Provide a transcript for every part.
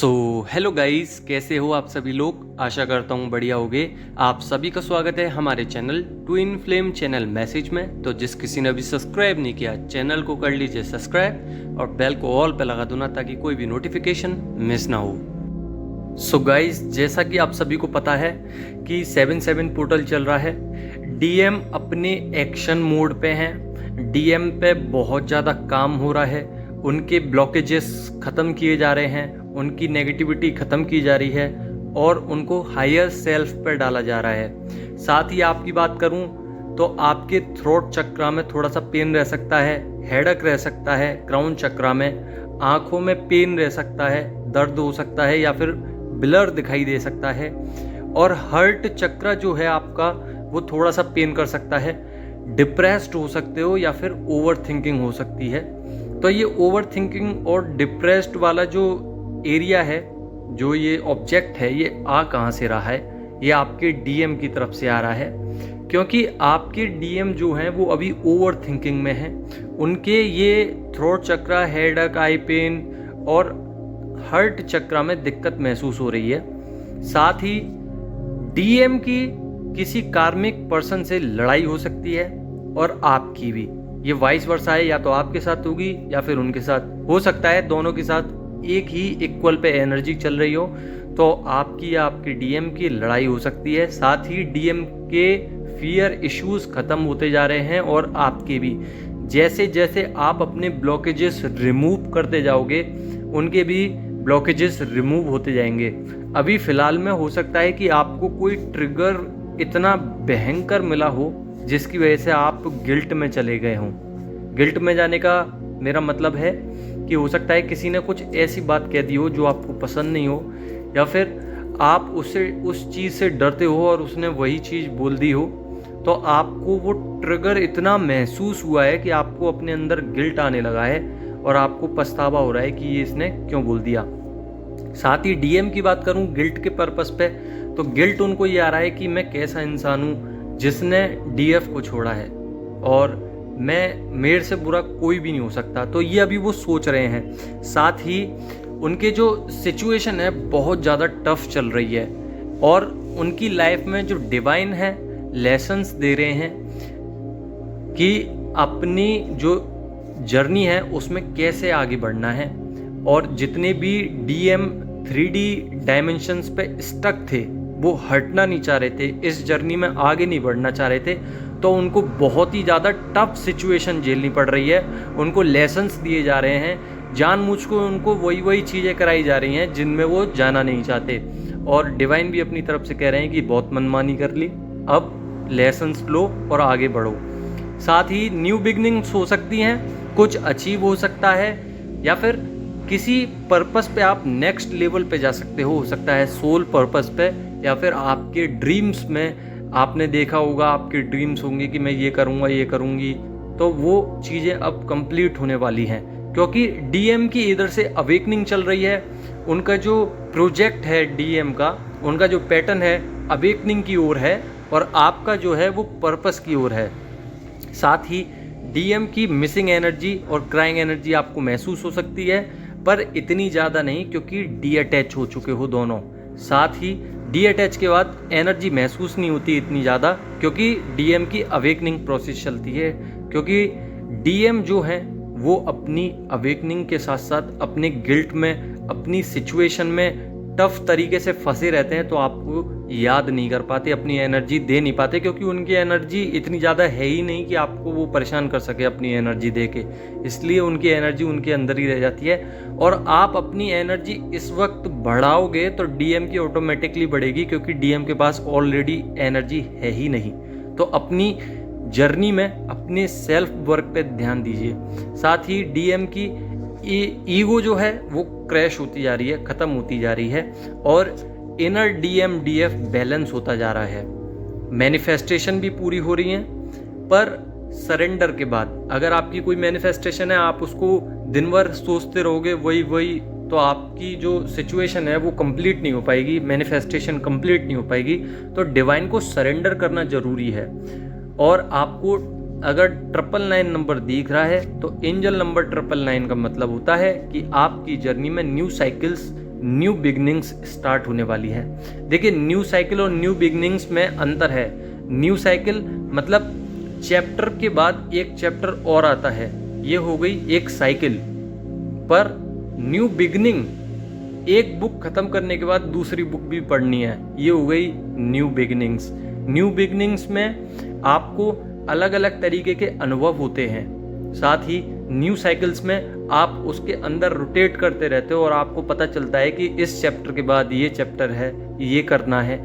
So hello guys, कैसे हो आप सभी लोग। आशा करता हूँ बढ़िया होगे। आप सभी का स्वागत है हमारे channel twin flame channel message में। तो जिस किसी ने अभी सब्सक्राइब नहीं किया, चैनल को कर लीजिए सब्सक्राइब और बेल को ऑल पे लगा दो ना, ताकि कोई भी नोटिफिकेशन मिस ना हो। सो गाइस, जैसा कि आप सभी को पता है कि 7/7 पोर्टल चल रहा है। डीएम अपने एक्शन मोड पे हैं। डीएम पे बहुत ज़्यादा काम हो रहा है। उनके ब्लॉकेजेस ख़त्म किए जा रहे हैं, उनकी नेगेटिविटी ख़त्म की जा रही है और उनको हायर सेल्फ पर डाला जा रहा है। साथ ही आपकी बात करूं तो आपके थ्रोट चक्रा में थोड़ा सा पेन रह सकता है, हेडक रह सकता है, क्राउन चक्रा में आँखों में पेन रह सकता है, दर्द हो सकता है या फिर ब्लर दिखाई दे सकता है। और हार्ट चक्रा जो है आपका, वो थोड़ा सा पेन कर सकता है। डिप्रेस्ड हो सकते हो या फिर ओवर थिंकिंग हो सकती है। तो ये ओवर थिंकिंग और डिप्रेस्ड वाला जो एरिया है, जो ये ऑब्जेक्ट है, ये आ कहाँ से रहा है? ये आपके डीएम की तरफ से आ रहा है, क्योंकि आपके डीएम जो हैं वो अभी ओवर थिंकिंग में हैं। उनके ये थ्रोट चक्रा, हेडक, आई पेन और हार्ट चक्रा में दिक्कत महसूस हो रही है। साथ ही डीएम की किसी कार्मिक पर्सन से लड़ाई हो सकती है और आपकी भी। ये वाइस वर्सा है, या तो आपके साथ होगी या फिर उनके साथ। हो सकता है दोनों के साथ एक ही इक्वल पे एनर्जी चल रही हो, तो आपकी या आपके डीएम की लड़ाई हो सकती है। साथ ही डीएम के फियर इश्यूज खत्म होते जा रहे हैं और आपके भी। जैसे जैसे आप अपने ब्लॉकेजेस रिमूव करते जाओगे, उनके भी ब्लॉकेजेस रिमूव होते जाएंगे। अभी फ़िलहाल में हो सकता है कि आपको कोई ट्रिगर इतना भयंकर मिला हो जिसकी वजह से आप गिल्ट में चले गए हों। गिल्ट में जाने का मेरा मतलब है कि हो सकता है किसी ने कुछ ऐसी बात कह दी हो जो आपको पसंद नहीं हो, या फिर आप उससे उस चीज़ से डरते हो और उसने वही चीज़ बोल दी हो, तो आपको वो ट्रिगर इतना महसूस हुआ है कि आपको अपने अंदर गिल्ट आने लगा है और आपको पछतावा हो रहा है कि ये इसने क्यों बोल दिया। साथ ही डीएम की बात करूं गिल्ट के पर्पस पे, तो गिल्ट उनको ये आ रहा है कि मैं कैसा इंसान हूँ जिसने डीएफ को छोड़ा है और मेरे से बुरा कोई भी नहीं हो सकता। तो ये अभी वो सोच रहे हैं। साथ ही उनके जो सिचुएशन है बहुत ज़्यादा टफ चल रही है और उनकी लाइफ में जो डिवाइन है लेसन्स दे रहे हैं कि अपनी जो जर्नी है उसमें कैसे आगे बढ़ना है। और जितने भी डीएम 3D डायमेंशंस पे स्टक थे, वो हटना नहीं चाह रहे थे, इस जर्नी में आगे नहीं बढ़ना चाह रहे थे, तो उनको बहुत ही ज़्यादा टफ सिचुएशन झेलनी पड़ रही है। उनको लेसन्स दिए जा रहे हैं, जानबूझ को उनको वही चीज़ें कराई जा रही हैं जिनमें वो जाना नहीं चाहते। और डिवाइन भी अपनी तरफ से कह रहे हैं कि बहुत मनमानी कर ली, अब लेसन्स लो और आगे बढ़ो। साथ ही न्यू बिगनिंग्स हो सकती हैं, कुछ अचीव हो सकता है, या फिर किसी पर्पस पे आप नेक्स्ट लेवल पे जा सकते हो सकता है सोल पर्पस पे, या फिर आपके ड्रीम्स में आपने देखा होगा, आपके ड्रीम्स होंगे कि मैं ये करूँगा, ये करूँगी, तो वो चीज़ें अब कंप्लीट होने वाली हैं। क्योंकि डीएम की इधर से अवेकनिंग चल रही है। उनका जो प्रोजेक्ट है डीएम का, उनका जो पैटर्न है अवेकनिंग की ओर है और आपका जो है वो पर्पस की ओर है। साथ ही डीएम की मिसिंग एनर्जी और क्राइंग एनर्जी आपको महसूस हो सकती है, पर इतनी ज़्यादा नहीं, क्योंकि डी अटैच हो चुके हो दोनों। साथ ही डी अटैच के बाद एनर्जी महसूस नहीं होती इतनी ज़्यादा, क्योंकि डीएम की अवेकनिंग प्रोसेस चलती है। क्योंकि डीएम जो है वो अपनी अवेकनिंग के साथ साथ अपने गिल्ट में, अपनी सिचुएशन में टफ तरीके से फंसे रहते हैं, तो आपको याद नहीं कर पाते, अपनी एनर्जी दे नहीं पाते, क्योंकि उनकी एनर्जी इतनी ज़्यादा है ही नहीं कि आपको वो परेशान कर सके अपनी एनर्जी दे के। इसलिए उनकी एनर्जी उनके अंदर ही रह जाती है। और आप अपनी एनर्जी इस वक्त बढ़ाओगे तो डीएम की ऑटोमेटिकली बढ़ेगी, क्योंकि डीएम के पास ऑलरेडी एनर्जी है ही नहीं। तो अपनी जर्नी में अपने सेल्फ वर्क पे ध्यान दीजिए। साथ ही डीएम की ईगो जो है वो क्रैश होती जा रही है, ख़त्म होती जा रही है और इनर डीएम डीएफ बैलेंस होता जा रहा है। मैनिफेस्टेशन भी पूरी हो रही हैं, पर सरेंडर के बाद अगर आपकी कोई मैनिफेस्टेशन है, आप उसको दिन भर सोचते रहोगे वही, तो आपकी जो सिचुएशन है वो कंप्लीट नहीं हो पाएगी, मैनिफेस्टेशन कंप्लीट नहीं हो पाएगी। तो डिवाइन को सरेंडर करना ज़रूरी है। और आपको अगर 999 नंबर दिख रहा है, तो एंजल नंबर 999 का मतलब होता है कि आपकी जर्नी में new cycles new beginnings start होने वाली है। देखिए, न्यू साइकिल और न्यू बिगनिंग्स में अंतर है। न्यू साइकिल मतलब चैप्टर के बाद एक चैप्टर और आता है, ये हो गई एक साइकिल। पर न्यू बिगनिंग, एक बुक खत्म करने के बाद दूसरी बुक भी पढ़नी है, ये हो गई न्यू बिगनिंग्स। न्यू बिगनिंग्स में आपको अलग अलग तरीके के अनुभव होते हैं। साथ ही न्यू साइकिल्स में आप उसके अंदर रोटेट करते रहते हो और आपको पता चलता है कि इस चैप्टर के बाद ये चैप्टर है, ये करना है।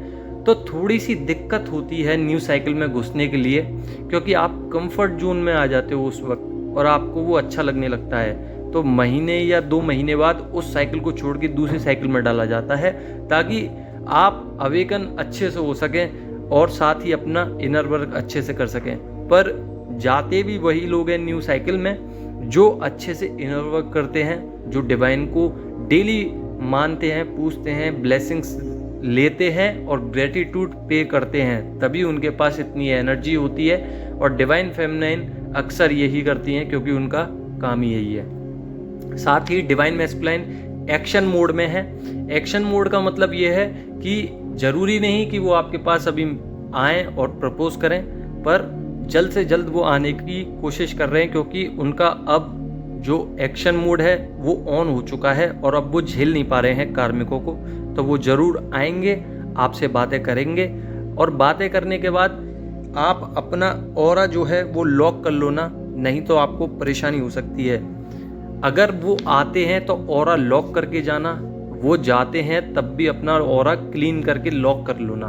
तो थोड़ी सी दिक्कत होती है न्यू साइकिल में घुसने के लिए, क्योंकि आप कंफर्ट जोन में आ जाते हो उस वक्त और आपको वो अच्छा लगने लगता है। तो महीने या 2 महीने बाद उस साइकिल को छोड़ के दूसरी साइकिल में डाला जाता है, ताकि आप अवेकन अच्छे से हो सकें और साथ ही अपना इनर वर्क अच्छे से कर सकें। पर जाते भी वही लोग हैं न्यू साइकिल में जो अच्छे से इनर वर्क करते हैं, जो डिवाइन को डेली मानते हैं, पूछते हैं, ब्लेसिंग्स लेते हैं और ग्रेटिट्यूड पे करते हैं, तभी उनके पास इतनी एनर्जी होती है। और डिवाइन फेमिनाइन अक्सर यही करती हैं, क्योंकि उनका काम ही यही है। साथ ही डिवाइन मैस्कुलाइन एक्शन मोड में है। एक्शन मोड का मतलब ये है कि जरूरी नहीं कि वो आपके पास अभी आएँ और प्रपोज करें, पर जल्द से जल्द वो आने की कोशिश कर रहे हैं, क्योंकि उनका अब जो एक्शन मोड है वो ऑन हो चुका है और अब वो झेल नहीं पा रहे हैं कार्मिकों को। तो वो ज़रूर आएंगे, आपसे बातें करेंगे और बातें करने के बाद आप अपना ऑरा जो है वो लॉक कर लो ना, नहीं तो आपको परेशानी हो सकती है। अगर वो आते हैं तो ऑरा लॉक करके जाना, वो जाते हैं तब भी अपना ऑरा क्लीन करके लॉक कर लो ना,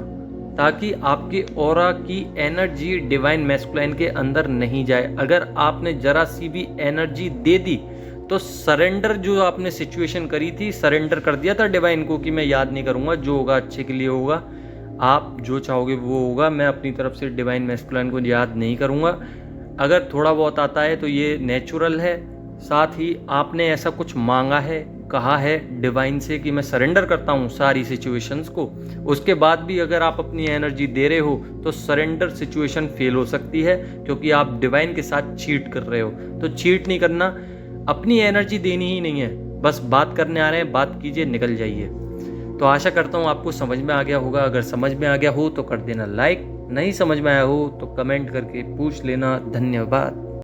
ताकि आपके ऑरा की एनर्जी डिवाइन मैस्कुलाइन के अंदर नहीं जाए। अगर आपने जरा सी भी एनर्जी दे दी तो सरेंडर, जो आपने सिचुएशन करी थी, सरेंडर कर दिया था डिवाइन को कि मैं याद नहीं करूँगा, जो होगा अच्छे के लिए होगा, आप जो चाहोगे वो होगा, मैं अपनी तरफ से डिवाइन मैस्कुलाइन को याद नहीं करूँगा। अगर थोड़ा बहुत आता है तो ये नेचुरल है। साथ ही आपने ऐसा कुछ मांगा है, कहा है डिवाइन से कि मैं सरेंडर करता हूँ सारी सिचुएशंस को, उसके बाद भी अगर आप अपनी एनर्जी दे रहे हो तो सरेंडर सिचुएशन फेल हो सकती है, क्योंकि आप डिवाइन के साथ चीट कर रहे हो। तो चीट नहीं करना, अपनी एनर्जी देनी ही नहीं है, बस बात करने आ रहे हैं, बात कीजिए, निकल जाइए। तो आशा करता हूँ आपको समझ में आ गया होगा। अगर समझ में आ गया हो तो कर देना लाइक, नहीं समझ में आया हो तो कमेंट करके पूछ लेना। धन्यवाद।